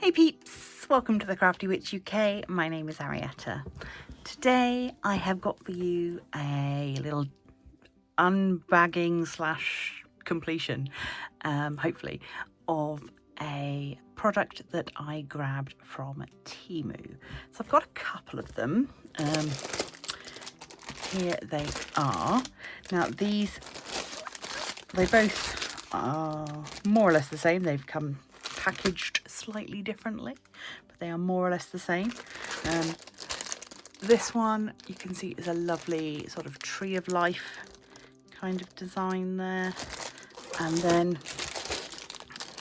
Hey peeps, welcome to the Crafty Witch UK. My name is Arietta. Today I have got for you a little unbagging slash completion, hopefully, of a product that I grabbed from TEMU. So I've got a couple of them. Here they are. Now they both are more or less the same. They've come packaged slightly differently, but they are more or less the same. This one you can see is a lovely sort of tree of life kind of design there, and then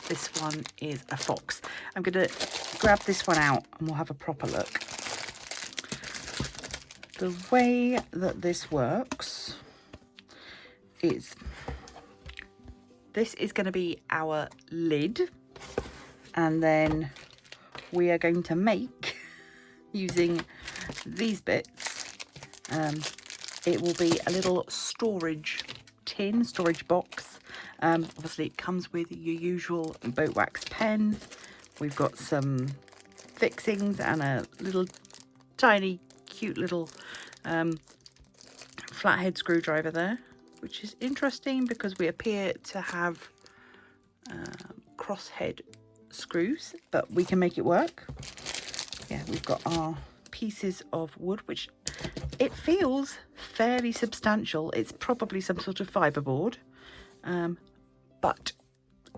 this one is a fox. I'm going to grab this one out and we'll have a proper look. The way that this works is this is going to be our lid, and then we are going to make, using these bits, it will be a little storage box. Obviously it comes with your usual boat wax pen. We've got some fixings and a little tiny cute little flathead screwdriver there, which is interesting because we appear to have crosshead screws, but we can make it work. Yeah, we've got our pieces of wood, which it feels fairly substantial. It's probably some sort of fiberboard, but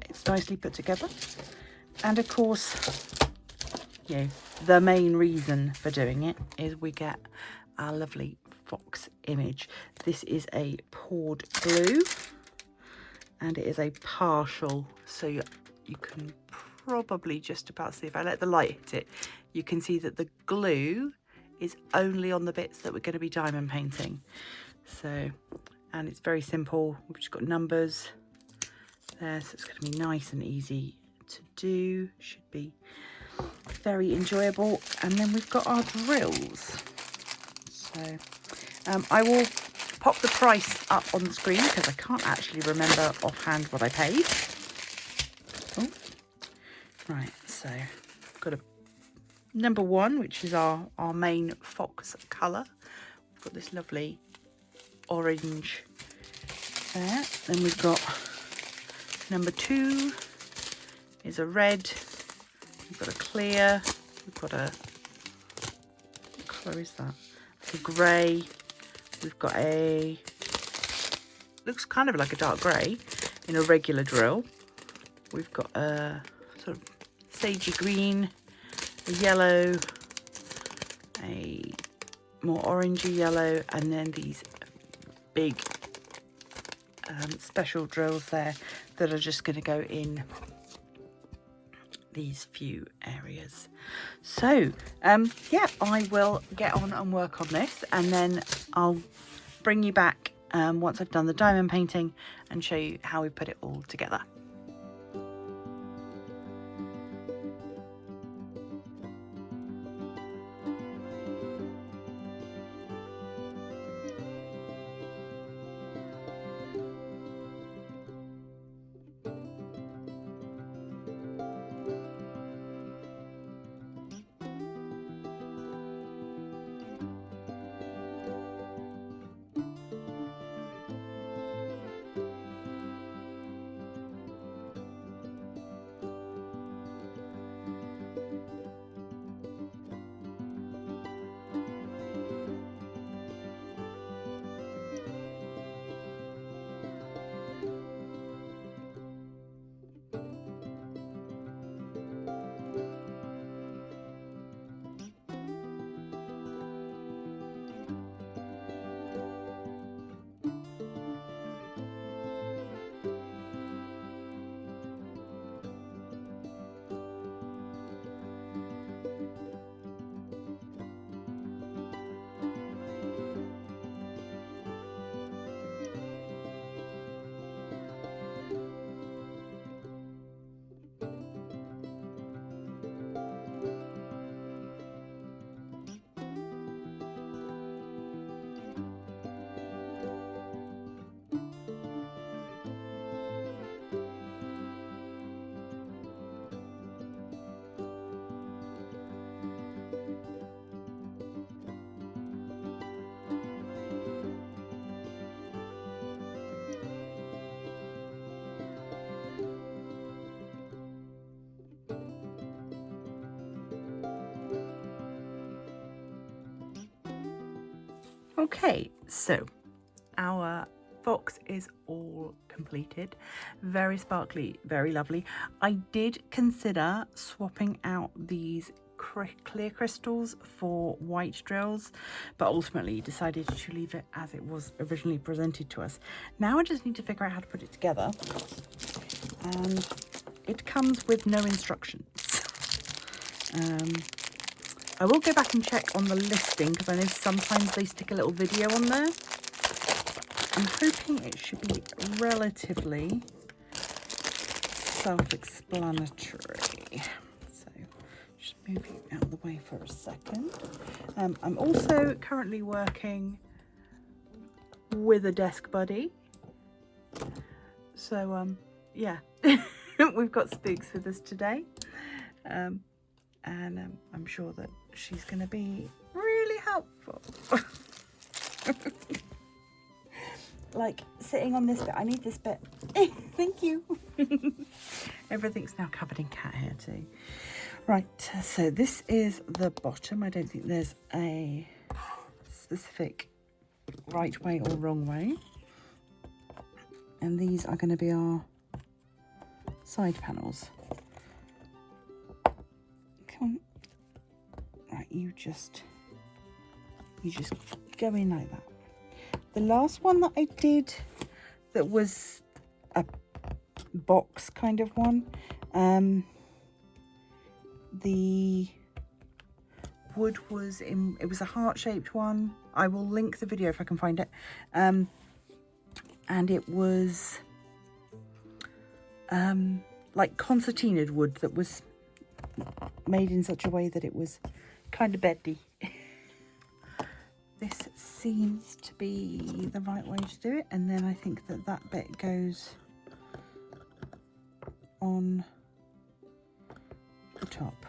it's nicely put together. And of course, you know, the main reason for doing it is we get our lovely fox image. This is a poured glue, and it is a partial, so you can probably just about see, if I let the light hit it, you can see that the glue is only on the bits that we're going to be diamond painting. So, and it's very simple. We've just got numbers there, so it's going to be nice and easy to do. Should be very enjoyable. And then we've got our drills. So I will pop the price up on the screen because I can't actually remember offhand what I paid. Oh. Right, so I've got a number one, which is our main fox colour. We've got this lovely orange there. Then we've got number two is a red. We've got a clear. We've got a, what colour is that? Like a grey. We've got a, looks kind of like a dark grey in a regular drill. We've got a sort of sagey green, a yellow, a more orangey yellow, and then these big special drills there that are just going to go in these few areas. So yeah, I will get on and work on this, and then I'll bring you back once I've done the diamond painting and show you how we put it all together. Okay, so our box is all completed. Very sparkly, very lovely. I did consider swapping out these clear crystals for white drills, but ultimately decided to leave it as it was originally presented to us. Now I just need to figure out how to put it together, and it comes with no instructions. I will go back and check on the listing, because I know sometimes they stick a little video on there. I'm hoping it should be relatively self-explanatory. So just move you out of the way for a second. I'm also currently working with a desk buddy. So yeah, we've got Spooks with us today. And I'm sure that she's going to be really helpful. Like sitting on this bit, I need this bit. Thank you. Everything's now covered in cat hair too. Right, so this is the bottom. I don't think there's a specific right way or wrong way. And these are going to be our side panels. Come on. Right, you just go in like that. The last one that I did that was a box kind of one, the wood was in, it was a heart-shaped one. I will link the video if I can find it. And it was like concertinaed wood that was made in such a way that it was kind of bendy. This seems to be the right way to do it, and then I think that that bit goes on the top.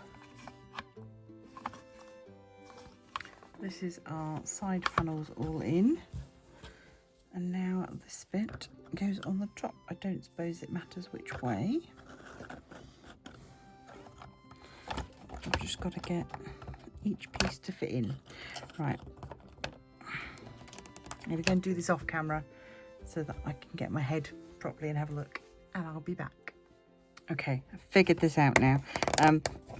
This is our side panels all in, and now this bit goes on the top. I don't suppose it matters which way. I've just got to get each piece to fit in. Right. I'm going to go and do this off camera so that I can get my head properly and have a look, and I'll be back. Okay, I figured this out now.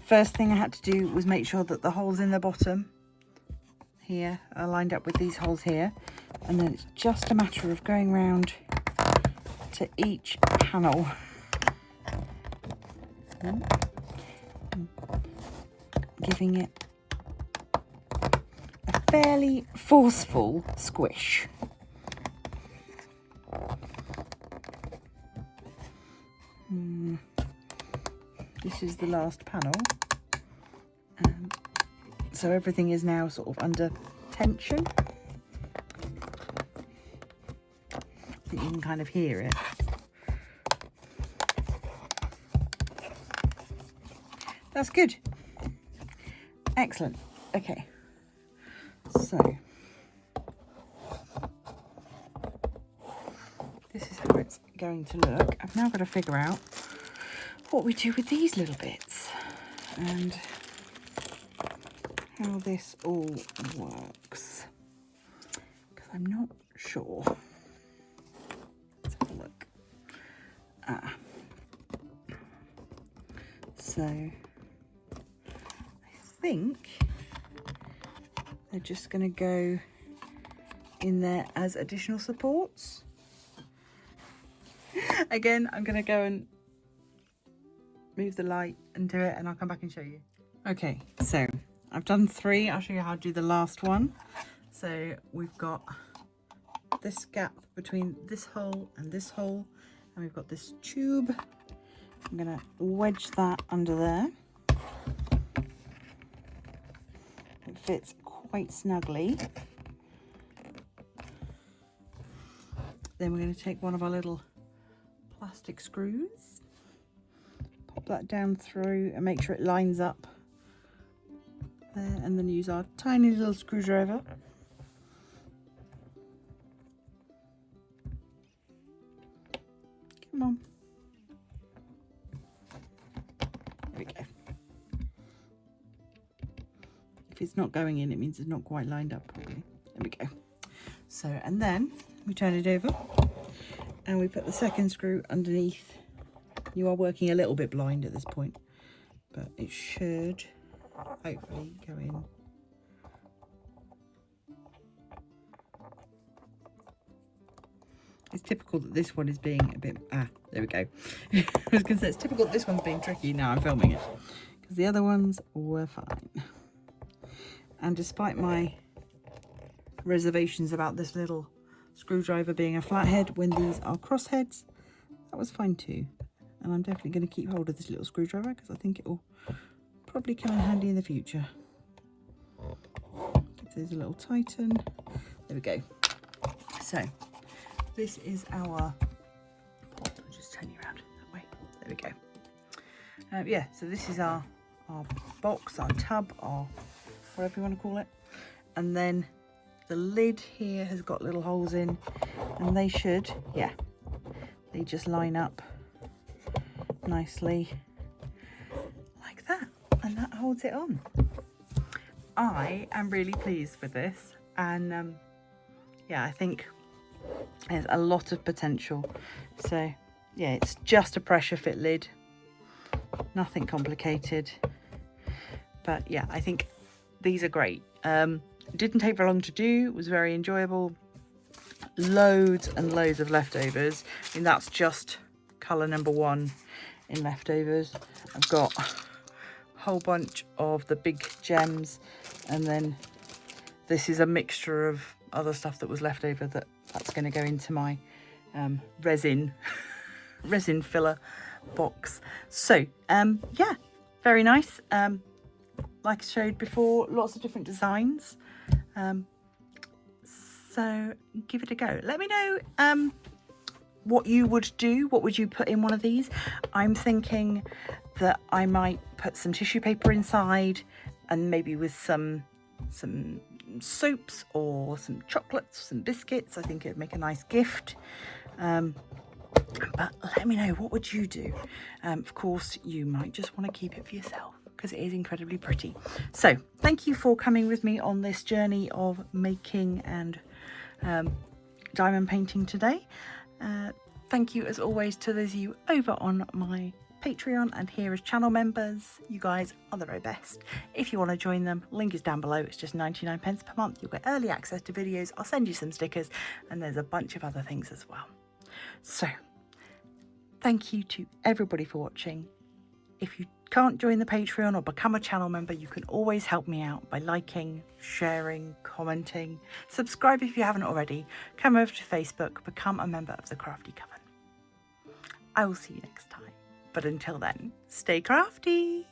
First thing I had to do was make sure that the holes in the bottom here are lined up with these holes here, and then it's just a matter of going round to each panel and giving it a fairly forceful squish. This is the last panel, so everything is now sort of under tension. I think you can kind of hear it. That's good. Excellent. Okay. So this is how it's going to look. I've now got to figure out what we do with these little bits and how this all works, because I'm not sure. Let's have a look. So I think they're just going to go in there as additional supports. Again, I'm going to go and move the light and do it, and I'll come back and show you. Okay, so I've done 3. I'll show you how to do the last one. So we've got this gap between this hole and this hole, and we've got this tube. I'm going to wedge that under there. It fits quite snugly. Then we're going to take one of our little plastic screws, pop that down through and make sure it lines up there, and then use our tiny little screwdriver. Come on. There we go. If it's not going in, it means it's not quite lined up properly. There we go. So, and then we turn it over and we put the second screw underneath. You are working a little bit blind at this point, but it should hopefully go in. It's typical that this one is being a bit, there we go. I was going to say, it's typical that this one's being tricky. Now I'm filming it, because the other ones were fine. And despite my reservations about this little screwdriver being a flathead when these are crossheads, that was fine too. And I'm definitely going to keep hold of this little screwdriver because I think it will probably come in handy in the future. Give these a little tighten. There we go. So this is our pot. I'll just turn you around that way. There we go. Yeah, so this is our box, our tub, our whatever you want to call it. And then the lid here has got little holes in, and they should, yeah, they just line up nicely like that, and that holds it on. I am really pleased with this, and yeah, I think there's a lot of potential. So yeah, it's just a pressure fit lid, nothing complicated, but yeah, I think these are great. Didn't take very long to do, was very enjoyable. Loads and loads of leftovers. I mean, that's just colour number 1 in leftovers. I've got a whole bunch of the big gems, and then this is a mixture of other stuff that was left over that's going to go into my resin filler box. So yeah, very nice. Like I showed before, lots of different designs. So give it a go. Let me know what you would do. What would you put in one of these? I'm thinking that I might put some tissue paper inside, and maybe with some soaps or some chocolates, some biscuits. I think it'd make a nice gift. But let me know, what would you do? Of course, you might just want to keep it for yourself, because it is incredibly pretty. So thank you for coming with me on this journey of making and diamond painting today. Thank you as always to those of you over on my Patreon and here as channel members. You guys are the very best. If you want to join them, link is down below. It's just 99 pence per month. You'll get early access to videos. I'll send you some stickers, and there's a bunch of other things as well. So thank you to everybody for watching. If you can't join the Patreon or become a channel member, you can always help me out by liking, sharing, commenting. Subscribe if you haven't already. Come over to Facebook, become a member of the Crafty Coven. I will see you next time. But until then, stay crafty.